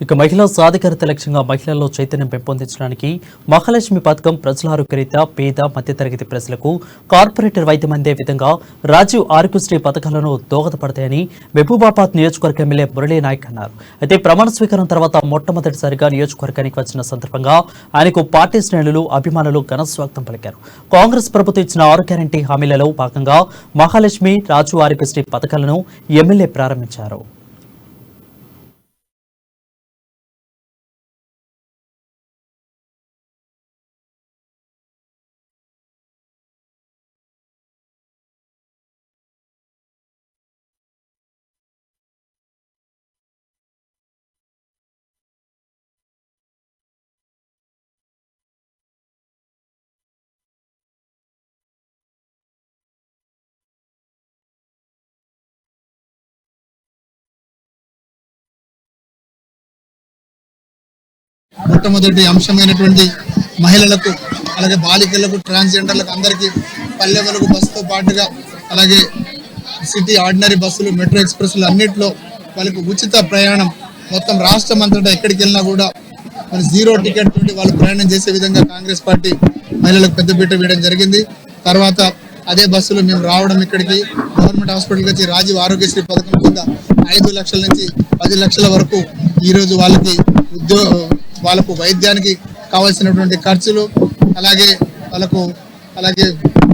ఇక మహిళా సాధికారత లక్ష్యంగా మహిళల్లో చైతన్యం పెంపొందించడానికి మహాలక్ష్మి పథకం ప్రజల ఆరోగ్యరీత్యా పేద మధ్యతరగతి ప్రజలకు కార్పొరేటర్ వైద్యం అందే విధంగా రాజీవ్ ఆరోగ్యశ్రీ పథకాలను దోహదపడతాయని మహబూబాబాద్ నియోజకవర్గ ఎమ్మెల్యే మురళీ నాయక్ అన్నారు. అయితే ప్రమాణ స్వీకారం తర్వాత మొట్టమొదటిసారిగా నియోజకవర్గానికి వచ్చిన సందర్భంగా ఆయనకు పార్టీ శ్రేణులు అభిమానులు ఘన స్వాగతం పలికారు. కాంగ్రెస్ ప్రభుత్వం ఇచ్చిన 6 గ్యారెంటీ హామీలలో భాగంగా మహాలక్ష్మి రాజీవ్ ఆరోగ్యశ్రీ పథకాలను ఎమ్మెల్యే ప్రారంభించారు. మొట్టమొదటి అంశమైనటువంటి మహిళలకు అలాగే బాలికలకు ట్రాన్స్జెండర్లకు అందరికీ పల్లె వెలుగు బస్సుతో పాటుగా అలాగే సిటీ ఆర్డినరీ బస్సులు మెట్రో ఎక్స్ప్రెస్లు అన్నింటిలో వాళ్ళకు ఉచిత ప్రయాణం మొత్తం రాష్ట్రం అంతటా ఎక్కడికి వెళ్ళినా కూడా మరి 0 టికెట్ తోటి వాళ్ళు ప్రయాణం చేసే విధంగా కాంగ్రెస్ పార్టీ మహిళలకు పెద్దపీట వేయడం జరిగింది. తర్వాత అదే బస్సులో మేము రావడం ఇక్కడికి గవర్నమెంట్ హాస్పిటల్కి వచ్చి రాజీవ్ ఆరోగ్యశ్రీ పథకం కింద 5 లక్షల నుంచి 10 లక్షల వరకు ఈరోజు వాళ్ళకు వైద్యానికి కావాల్సినటువంటి ఖర్చులు అలాగే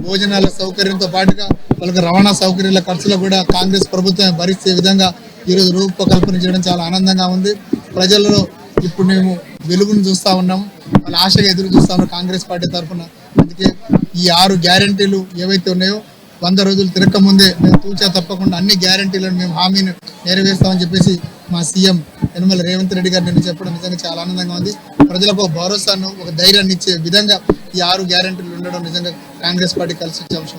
భోజనాల సౌకర్యంతో పాటుగా వాళ్ళకి రవాణా సౌకర్యాల ఖర్చులు కూడా కాంగ్రెస్ ప్రభుత్వం భరించే విధంగా ఈరోజు రూపకల్పన చేయడం చాలా ఆనందంగా ఉంది. ప్రజలలో ఇప్పుడు మేము వెలుగును చూస్తూ ఉన్నాం, వాళ్ళ ఆశగా ఎదురు చూస్తా ఉన్నాం కాంగ్రెస్ పార్టీ తరఫున. అందుకే ఈ 6 గ్యారెంటీలు ఏవైతే ఉన్నాయో 100 రోజులు తిరగకముందే మేము తూచా తప్పకుండా అన్ని గ్యారెంటీలను మేము హామీని నెరవేర్స్తామని చెప్పేసి మా సీఎం యనమల రేవంత్ రెడ్డి గారు నేను చెప్పడం నిజంగా చాలా ఆనందంగా ఉంది. ప్రజలకు ఒక భరోసాను ఒక ధైర్యాన్ని ఇచ్చే విధంగా ఈ 6 గ్యారెంటీలు ఉండడం నిజంగా కాంగ్రెస్ పార్టీ కలిసి వచ్చే అంశం.